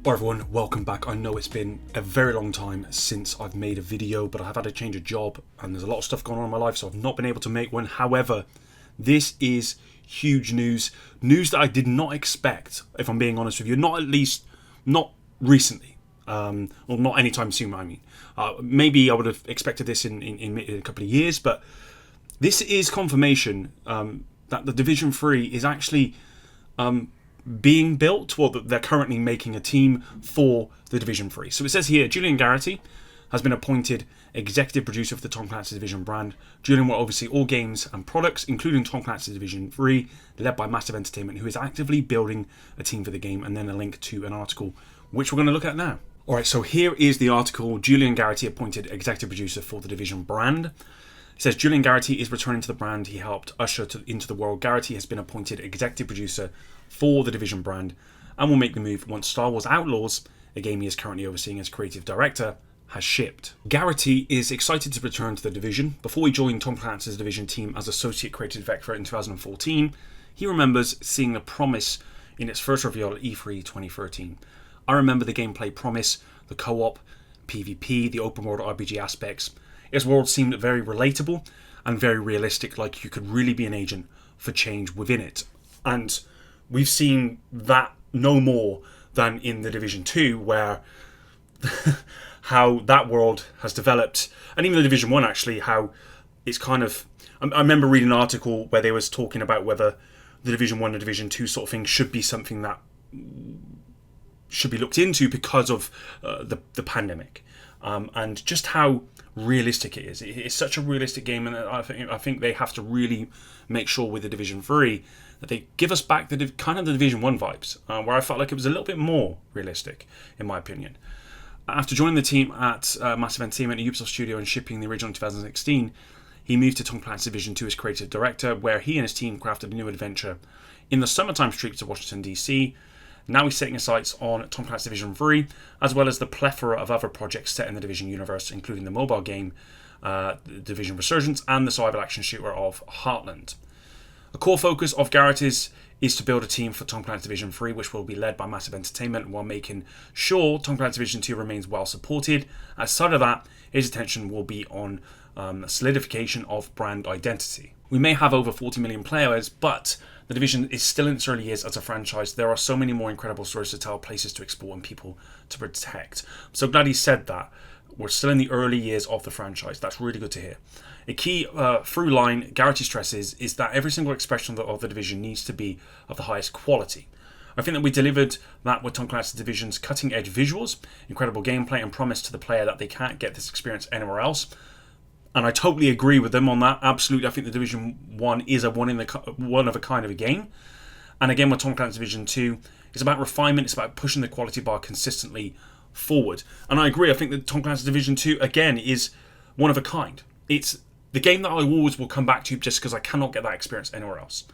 Hi everyone, welcome back. I know it's been a very long time since I've made a video, but I've had to change a job and there's a lot of stuff going on in my life, so I've not been able to make one. However, this is huge news that I did not expect, if I'm being honest with you, not recently, or not anytime soon, I mean. Maybe I would have expected this in a couple of years, but this is confirmation that the Division 3 is actually being built, or that they're currently making a team for the Division 3. So it says here, Julian Garrett has been appointed executive producer for the Tom Clancy's Division brand. Julian will oversee all games and products, including Tom Clancy's Division 3, led by Massive Entertainment, who is actively building a team for the game, and then a link to an article, which we're going to look at now. Alright, so here is the article. Julian Garrett appointed executive producer for the Division brand. It says, Julian Garrett is returning to the brand he helped usher into the world. Garrett has been appointed executive producer for the Division brand and will make the move once Star Wars Outlaws, a game he is currently overseeing as creative director, has shipped. Garrett is excited to return to the Division. Before he joined Tom Clancy's Division team as associate creative director in 2014, he remembers seeing the promise in its first reveal at E3 2013. I remember the gameplay promise, the co-op, PvP, the open world RPG aspects. Its world seemed very relatable and very realistic, like you could really be an agent for change within it. And we've seen that no more than in the Division 2, where how that world has developed, and even the Division 1 actually, how it's kind of... I remember reading an article where they was talking about whether the Division 1 and Division 2 sort of thing should be something that should be looked into because of the pandemic, and just how realistic it is. It's such a realistic game, and I think they have to really make sure with the Division 3 that they give us back the kind of the Division 1 vibes, where I felt like it was a little bit more realistic, in my opinion. After joining the team at Massive Entertainment, a Ubisoft studio, and shipping the original in 2016, he moved to Tom Clancy's Division 2 as creative director, where he and his team crafted a new adventure in the summertime streets of Washington D.C. Now he's setting his sights on Tom Clancy's Division 3, as well as the plethora of other projects set in the Division universe, including the mobile game, Division Resurgence, and the survival action shooter of Heartland. A core focus of Garrett is to build a team for Tom Clancy's Division 3, which will be led by Massive Entertainment, while making sure Tom Clancy's Division 2 remains well supported. Outside of that, his attention will be on solidification of brand identity. We may have over 40 million players, but the Division is still in its early years as a franchise. There are so many more incredible stories to tell, places to explore, and people to protect. I'm so glad he said that. We're still in the early years of the franchise. That's really good to hear. A key through line Garrett stresses is that every single expression of the Division needs to be of the highest quality. I think that we delivered that with Tom Clancy's Division's cutting edge visuals, incredible gameplay, and promise to the player that they can't get this experience anywhere else. And I totally agree with them on that. Absolutely, I think the Division 1 is a one of a kind of a game. And again, with Tom Clancy's Division 2, it's about refinement. It's about pushing the quality bar consistently forward. And I agree. I think that Tom Clancy's Division 2, again, is one of a kind. It's the game that I always will come back to just because I cannot get that experience anywhere else.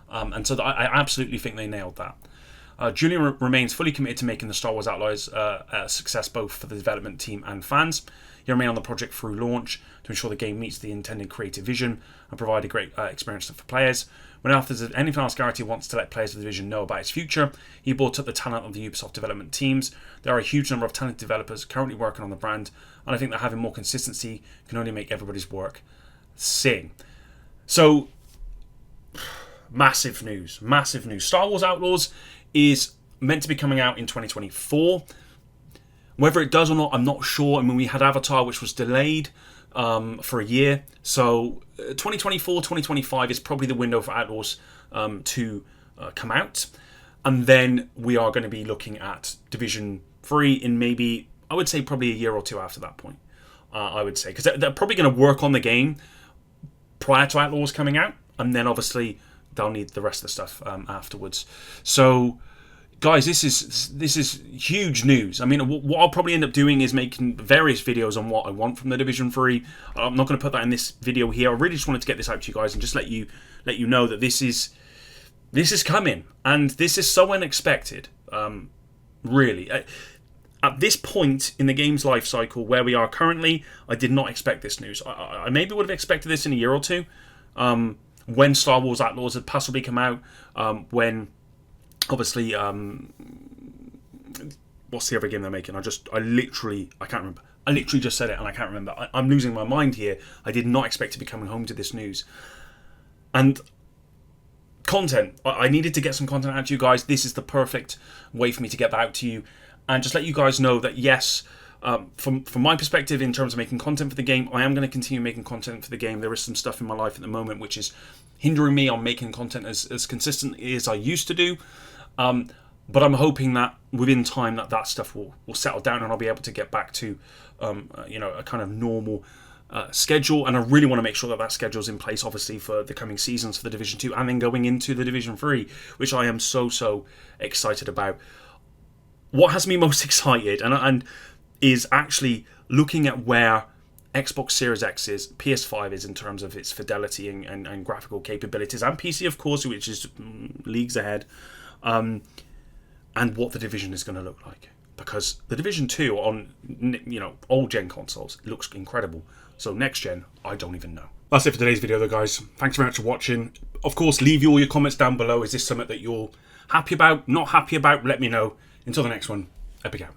And so I absolutely think they nailed that. Julian remains fully committed to making the Star Wars Outlaws a success both for the development team and fans. He'll remain on the project through launch to ensure the game meets the intended creative vision and provide a great experience for players. When after there's anything else Garrett wants to let players of the Division know about its future, he brought up the talent of the Ubisoft development teams. There are a huge number of talented developers currently working on the brand, and I think that having more consistency can only make everybody's work sing. So, massive news. Star Wars Outlaws is meant to be coming out in 2024. Whether it does or not, I'm not sure. I mean, we had Avatar, which was delayed for a year. So 2024, 2025 is probably the window for Outlaws to come out. And then we are going to be looking at Division 3 in maybe, I would say probably a year or two after that point. I would say. Because they're probably going to work on the game prior to Outlaws coming out. And then obviously they'll need the rest of the stuff afterwards. So... guys, this is huge news. I mean, what I'll probably end up doing is making various videos on what I want from the Division 3. I'm not going to put that in this video here. I really just wanted to get this out to you guys and just let you know that this is coming, and this is so unexpected. Really, at this point in the game's life cycle where we are currently, I did not expect this news. I maybe would have expected this in a year or two, when Star Wars Outlaws had possibly come out, when obviously what's the other game they're making? I can't remember. I literally just said it and I can't remember. I'm losing my mind here. I did not expect to be coming home to this news. And content. I needed to get some content out to you guys. This is the perfect way for me to get that out to you. And just let you guys know that, yes, from my perspective, in terms of making content for the game, I am going to continue making content for the game. There is some stuff in my life at the moment which is hindering me on making content as consistently as I used to do. But I'm hoping that within time that stuff will settle down and I'll be able to get back to a kind of normal schedule. And I really want to make sure that schedule's in place, obviously, for the coming seasons for the Division 2 and then going into the Division 3, which I am so excited about. What has me most excited and is actually looking at where Xbox Series X is, PS5 is in terms of its fidelity and graphical capabilities, and PC, of course, which is leagues ahead, and what the Division is going to look like. Because the Division 2 on old gen consoles looks incredible. So next gen, I don't even know. That's it for today's video, though, guys. Thanks very much for watching. Of course, leave all your comments down below. Is this something that you're happy about, not happy about? Let me know. Until the next one, epic out.